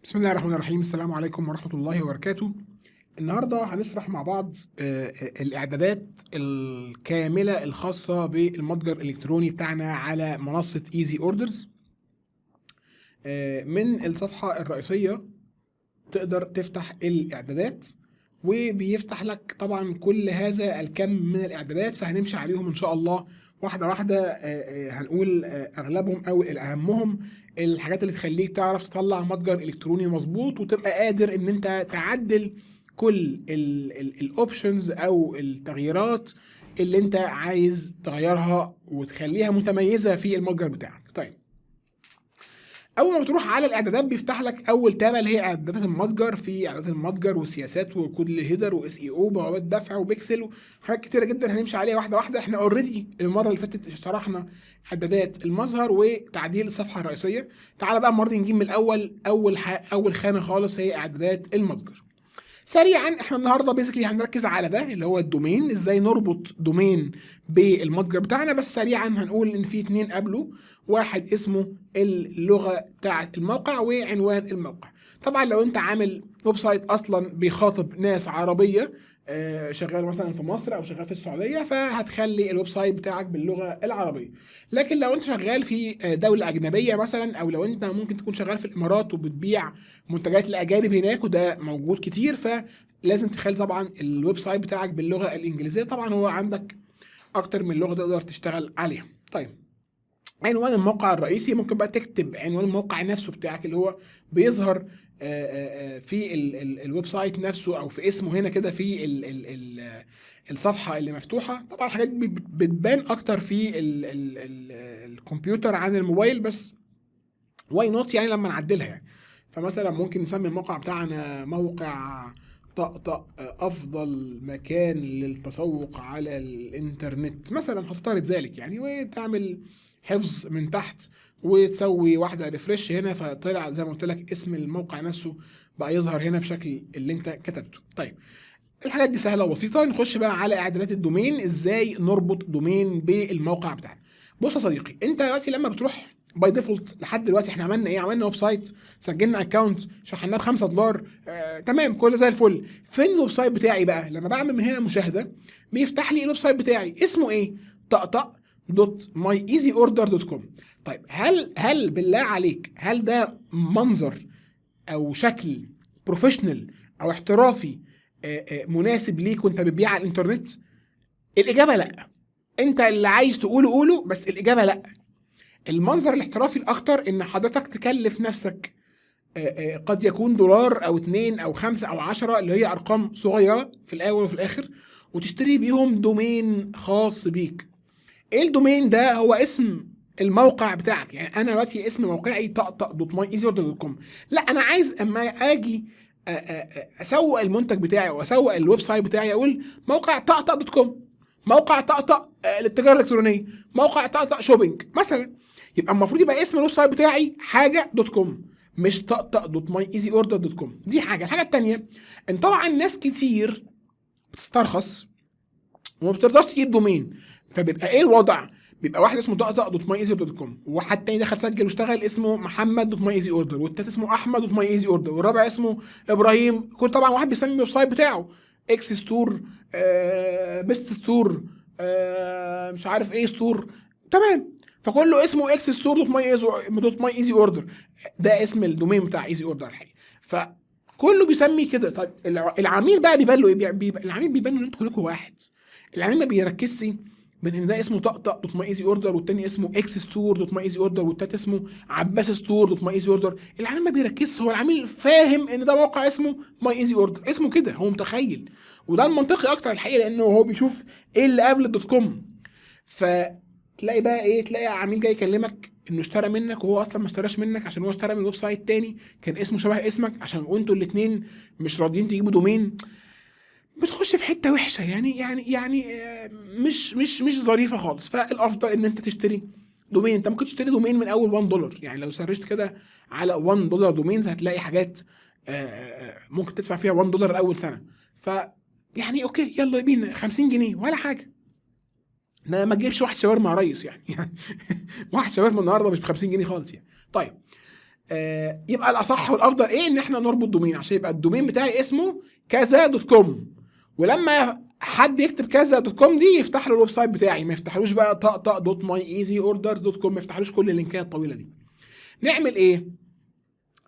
بسم الله الرحمن الرحيم. السلام عليكم ورحمة الله وبركاته. النهاردة هنشرح مع بعض الإعدادات الكاملة الخاصة بالمتجر الإلكتروني بتاعنا على منصة ايزي اوردرز. من الصفحة الرئيسية تقدر تفتح الإعدادات، وبيفتح لك طبعا كل هذا الكم من الإعدادات، فهنمشي عليهم إن شاء الله واحدة واحدة. هنقول أغلبهم أو أهمهم الحاجات اللي تخليك تعرف تطلع متجر إلكتروني مظبوط وتبقى قادر إن أنت تعدل كل الأوبشنز أو التغييرات اللي أنت عايز تغيرها وتخليها متميزة في المتجر بتاعك. طيب، اول ما بتروح على الاعدادات بيفتح لك اول تابه اللي هي اعدادات المتجر. في اعدادات المتجر وسياسات وكود الهيدر واس اي او بوابات دفع وبيكسل وحاجات كتيره جدا هنمشي عليها واحده واحده. احنا اوريدي المره اللي فاتت شرحنا اعدادات المظهر وتعديل الصفحه الرئيسيه. تعالى بقى المره دي نجيب من الاول. اول خانه خالص هي اعدادات المتجر. سريعا احنا النهارده بيزيكلي هنركز على ده اللي هو الدومين، ازاي نربط دومين بالمتجر بتاعنا. بس سريعا هنقول ان في اتنين قبله، واحد اسمه اللغه بتاعه الموقع وعنوان الموقع. طبعا لو انت عامل ويب سايت اصلا بيخاطب ناس عربيه، شغال مثلا في مصر او شغال في السعوديه، فهتخلي الويب سايت بتاعك باللغه العربيه. لكن لو انت شغال في دوله اجنبيه مثلا، او لو انت ممكن تكون شغال في الامارات وبتبيع منتجات لاجانب هناك وده موجود كتير، فلازم تخلي طبعا الويب سايت بتاعك باللغه الانجليزيه. طبعا هو عندك اكتر من لغه تقدر تشتغل عليها. طيب، عنوان الموقع الرئيسي ممكن بقى تكتب عنوان الموقع نفسه بتاعك اللي هو بيظهر في الويب سايت نفسه او في اسمه هنا كده في الصفحه اللي مفتوحه. طبعا الحاجات دي بتبان اكتر في الكمبيوتر عن الموبايل، بس واي نوت يعني لما نعدلها يعني. فمثلا ممكن نسمي الموقع بتاعنا موقع طقطق افضل مكان للتسوق على الانترنت مثلا، هفترض ذلك يعني، وتعمل حفظ من تحت وتسوي واحده ريفرش هنا، فطلع زي ما قلت لك اسم الموقع نفسه بقى يظهر هنا بشكل اللي انت كتبته. طيب، الحاجات دي سهله وبسيطه. نخش بقى على اعدادات الدومين، ازاي نربط دومين بالموقع بتاعنا. بص يا صديقي، انت دلوقتي لما بتروح باي ديفولت لحد دلوقتي احنا عملنا ايه؟ عملنا ويب سايت، سجلنا اكونت، شحناه ب $5، تمام، كل زي الفل. فين الويب سايت بتاعي بقى؟ لما بعمل من هنا مشاهده بيفتح لي الويب سايت بتاعي، اسمه ايه؟ طقطق دوت ماي ايزي اوردر دوت كوم. طيب، هل بالله عليك هل ده منظر او شكل بروفيشنال او احترافي مناسب ليك وانت بتبيع على الانترنت؟ الاجابه لا. انت اللي عايز تقوله قوله، بس الاجابه لا. المنظر الاحترافي الاخطر ان حضرتك تكلف نفسك قد يكون دولار او اتنين او خمسة او 10، اللي هي ارقام صغيره في الاول وفي الاخر، وتشتري بيهم دومين خاص بيك. ايه الدومين ده؟ هو اسم الموقع بتاعك. يعني انا دلوقتي اسم موقعي طقطق دوت ماي ايزي دوت كوم. لا، انا عايز اما اجي اسوق المنتج بتاعي واسوق الويب سايت بتاعي اقول موقع طقطق دوت كوم، موقع طقطق للتجاره الالكترونيه، موقع طقطق شوبينج مثلا. يبقى المفروض يبقى اسم الويب سايت بتاعي حاجه دوت كوم، مش طقطق دوت ماي ايزي اوردر دوت كوم. دي حاجه. الحاجه الثانيه ان طبعا ناس كتير بتسترخص وما بترضاش تجيب دومين، فبيبقى ايه الوضع؟ بيبقى واحد اسمه طقطق دوت ماي ايزي دوت كوم، وواحد تاني دخل سجل واشتغل اسمه محمد دوت ماي ايزي اوردر، والتالت اسمه احمد دوت ماي ايزي اوردر، والرابع اسمه ابراهيم. كل طبعا واحد بيسمي الويب سايت بتاعه اكس ستور، بيست ستور، مش عارف ايه ستور، تمام. فكله اسمه اكس ستور دوت ماي ايزي اوردر. ده اسم الدومين بتاع ايزي اوردر الحقيقي. فكله بيسمي كده. طيب، العميل بقى بيبان له ايه؟ العميل بيبان ان انتوا كلكم واحد. العميل ما بيركزش بين ان ده اسمه طقطق دوت ماي ايزي اوردر، والتاني اسمه اكس ستور دوت ماي ايزي اوردر، والتالت اسمه عباس ستور دوت ماي ايزي اوردر. العميل ما بيركزش، هو العميل فاهم ان ده موقع اسمه ماي ايزي اوردر، اسمه كده، هو متخيل. وده المنطقي اكتر الحقيقه، لانه هو بيشوف ايه اللي قبل الدوت كوم. فتلاقي بقى ايه؟ تلاقي عميل جاي يكلمك انه اشترى منك، وهو اصلا ما اشتراش منك، عشان هو اشترى من ويب سايت تاني كان اسمه شبه اسمك، عشان انتوا الاثنين مش راضيين تجيبوا دومين. بتخش في حته وحشه يعني مش ظريفه خالص. فالافضل ان انت تشتري دومين. انت ممكن تشتري دومين من اول $1 يعني. لو سرشت كده على $1 دومينز هتلاقي حاجات ممكن تدفع فيها $1 اول سنه. ف يعني اوكي، يلا بينا 50 جنيه ولا حاجه. ما تجيبش واحد شاورما يا ريس يعني واحد شاورما النهارده مش ب 50 جنيه خالص يعني. طيب، يبقى الاصح والافضل ايه؟ ان احنا نربط دومين عشان يبقى الدومين بتاعي اسمه كذا دوت كوم، ولما حد يكتب كذا دوت كوم دي يفتح له الويب سايت بتاعي، ما يفتحلوش بقى طق دوت ماي ايزي اوردرز دوت كوم، ما يفتحلوش كل اللينكات الطويله دي. نعمل ايه؟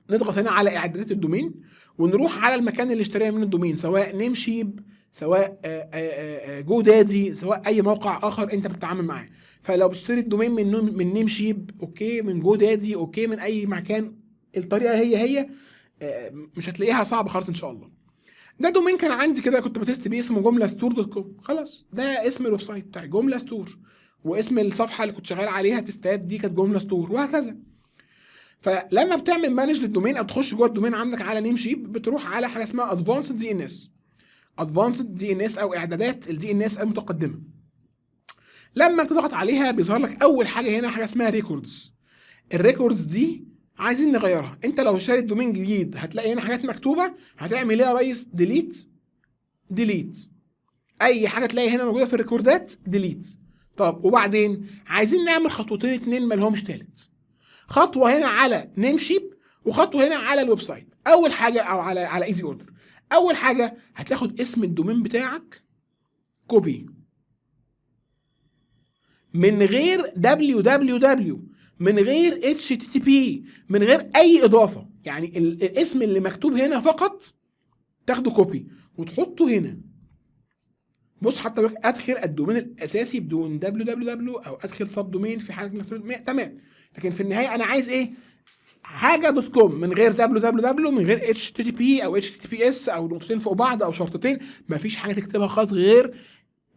نضغط هنا على اعدادات الدومين ونروح على المكان اللي اشترينا منه الدومين، سواء نيمشيب، سواء جو دادي، سواء اي موقع اخر انت بتتعامل معاه. فلو بتشتري الدومين من نيمشيب اوكي، من جو دادي اوكي، من اي مكان، الطريقه هي مش هتلاقيها صعبه خالص ان شاء الله. ده دومين كان عندي كده كنت بتست بيه اسمه جمله ستور دوت كوم، خلاص ده اسم الويب سايت بتاعي جمله ستور، واسم الصفحه اللي كنت شغال عليها تستات دي كانت جمله ستور، وهكذا. فلما بتعمل مانج للدومين او تخش جوه الدومين عندك على نيم شيب، بتروح على حاجه اسمها ادفانسد دي ان اس، ادفانسد دي ان اس او اعدادات الدي ان اس المتقدمه. لما بتضغط عليها بيظهر لك اول حاجه هنا حاجه اسمها ريكوردز. الريكوردز دي عايزين نغيرها. انت لو شاري دومين جديد هتلاقي هنا حاجات مكتوبه، هتعمل ايه يا ريس؟ ديليت اي حاجه تلاقي هنا موجوده في الريكوردات ديليت. طب وبعدين عايزين نعمل خطوتين اتنين ما لهمش تالت، خطوه هنا على نيم شيب وخطوه هنا على الويب سايت. اول حاجه او على ايزي اوردر، اول حاجه هتاخد اسم الدومين بتاعك كوبي من غير www، من غير http، من غير اي اضافه، يعني الاسم اللي مكتوب هنا فقط تاخده كوبي وتحطه هنا. بص حتى لك ادخل الدومين الاساسي بدون www او ادخل سب دومين في حاجه تمام، لكن في النهايه انا عايز ايه؟ حاجه دوت كوم من غير www، من غير http او https او نقطتين فوق بعض او شرطتين، مفيش حاجه تكتبها خالص غير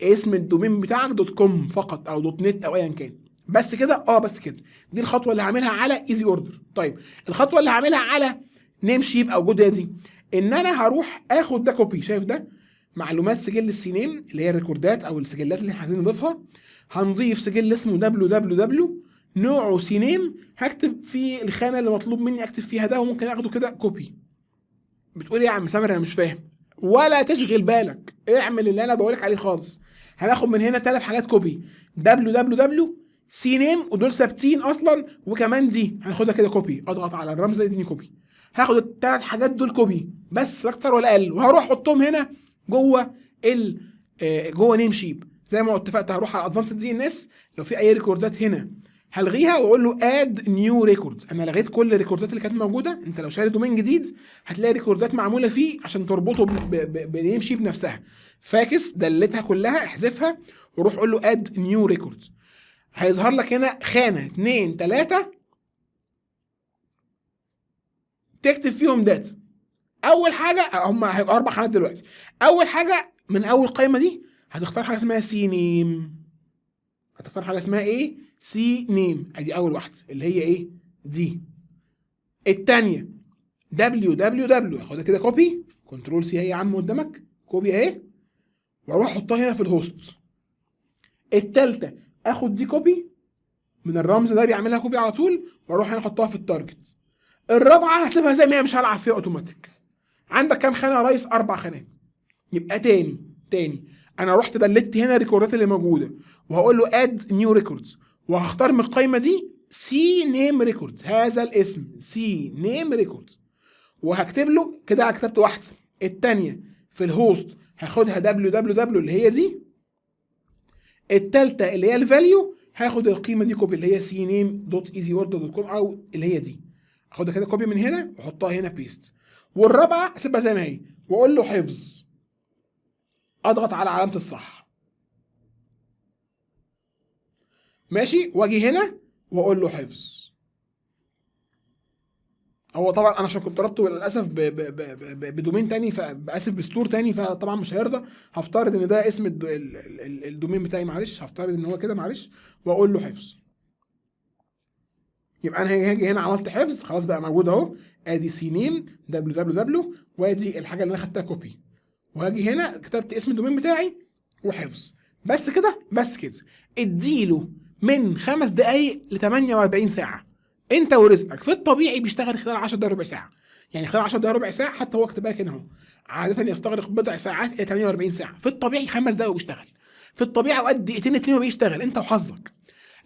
اسم الدومين بتاعك دوت كوم فقط او دوت نت او ايا كان. بس كده؟ بس كده. دي الخطوه اللي هعملها على ايزي اوردر. طيب الخطوه اللي هعملها على نيم شيب او جو دادي، ان انا هروح اخد ده كوبي، شايف ده؟ معلومات سجل السي نيم اللي هي الريكوردات او السجلات اللي احنا عايزين نضيفها، هنضيف سجل اسمه www نوعه سي نيم، هكتب في الخانه اللي مطلوب مني اكتب فيها ده، وممكن اخده كده كوبي. بتقول ايه يا عم سامر انا مش فاهم؟ ولا تشغل بالك، اعمل اللي انا بقولك عليه خالص. هناخد من هنا 3 حاجات كوبي، www سي نيم ودول ثابتين اصلا، وكمان دي هناخدها كده كوبي، اضغط على الرمز ده يديني كوبي. هاخد ال3 حاجات دول كوبي بس، لا اكتر ولا اقل، وهروح احطهم هنا جوه جوه نيم شيب زي ما اتفقت. هروح على ادفانسد دي ان اس، لو في اي ريكوردات هنا هلغيها واقول له اد نيو ريكورد. انا لغيت كل الريكوردات اللي كانت موجوده. انت لو شاري دومين جديد هتلاقي ريكوردات معموله فيه عشان تربطه بنيم شيب نفسها، فاكس دلتها كلها احذفها وروح قول له اد نيو ريكورد. هيظهر لك هنا خانه 2 3 تكتب فيهم داتا. اول حاجه هم هيبقى 4 خانات دلوقتي. اول حاجه من اول قائمه دي هتختار حاجه اسمها سي نيم، هتختار حاجه اسمها ايه؟ سي نيم، ادي اول واحده اللي هي ايه؟ دي. الثانيه www، هاخدها كده كوبي، كنترول سي اهي يا عم قدامك كوبي اهي، واروح احطها هنا في الهوست. الثالثه اخد دي كوبي من الرمز ده بيعملها كوبي على طول، واروح هنا احطها في التارجت. الرابعه هسيبها زي ما هي، مش هلعب فيها اوتوماتيك. عندك كام خانه يا ريس؟ 4 خانات. يبقى تاني انا رحت دلت هنا الريكوردات اللي موجوده، وهقول له اد نيو ريكوردز، وهختار من القائمه دي سي نيم ريكورد، هذا الاسم سي نيم ريكورد، وهكتب له كده. كتبت واحده. الثانيه في الهوست هاخدها www اللي هي دي. الثالثه اللي هي الفاليو هاخد القيمه دي كوبي اللي هي سي نيم دوت ايزي اوردر دوت كوم، او اللي هي دي اخدها كده كوبي من هنا واحطها هنا بيست. والرابعه اسيبها زي ما هي واقول له حفظ، اضغط على علامه الصح ماشي، واجي هنا واقول له حفظ. هو طبعا انا عشان كنت ربطه للاسف بدومين تاني، فاسف بستور تاني، فطبعا مش هيرضى. هفترض ان ده اسم الدومين بتاعي، معلش هفترض ان هو كده معلش، واقول له حفظ. يبقى انا هاجي هنا عملت حفظ خلاص بقى موجود اهو، ادي سي نيم www، وادي الحاجه اللي انا خدتها كوبي، وهاجي هنا كتبت اسم الدومين بتاعي وحفظ. بس كده اديله من 5 دقايق ل 48 ساعه، انت ورزقك. في الطبيعي بيشتغل خلال 10 دقايق ربع ساعه، يعني خلال 10 دقايق ربع ساعه، حتى هو كتبها كده اهو، عاده يستغرق بضع ساعات الى 48 ساعه. في الطبيعي 5 دقايق وبيشتغل، في الطبيعي اوقات دقيقتين 2 وبيشتغل، انت وحظك.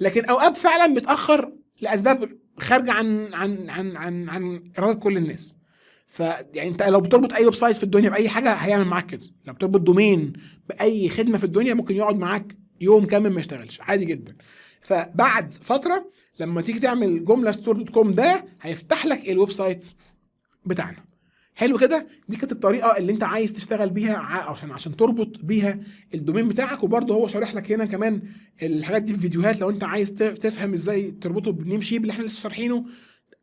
لكن اوقات فعلا بتاخر لاسباب خارجه عن اراده كل الناس. فيعني انت لو بتربط اي ويب سايت في الدنيا باي حاجه هيعمل معاك كده، لو بتربط دومين باي خدمه في الدنيا ممكن يقعد معاك يوم كامل ما يشتغلش عادي جدا. فبعد فتره لما تيجي تعمل جمله ستور دوت كوم ده هيفتح لك الويب سايت بتاعنا. حلو كده، دي كانت الطريقه اللي انت عايز تشتغل بيها عشان تربط بيها الدومين بتاعك. وبرده هو شارح لك هنا كمان الحاجات دي في فيديوهات، لو انت عايز تفهم ازاي تربطه بنيم شيب اللي احنا لسه شارحينه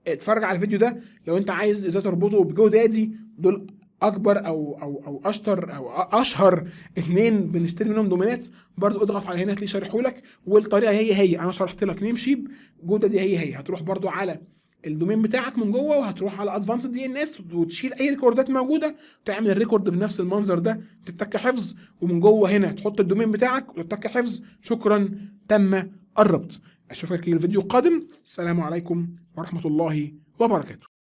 اتفرج على الفيديو ده. لو انت عايز ازاي تربطه بجو دادي، دول اكبر او اشطر او اشهر اتنين بنشتري منهم دومينات، برضو اضغط على هنا هتلاقيه شارحه لك. والطريقه هي انا شرحت لك نيم شيب، جو دادي هي هتروح برضو على الدومين بتاعك من جوه، وهتروح على ادفانسد دي ان اس وتشيل اي ريكوردات موجوده، تعمل الريكورد بنفس المنظر ده، تتك حفظ، ومن جوه هنا تحط الدومين بتاعك وتتك حفظ. شكرا، تم الربط. اشوفك في الفيديو القادم. السلام عليكم ورحمه الله وبركاته.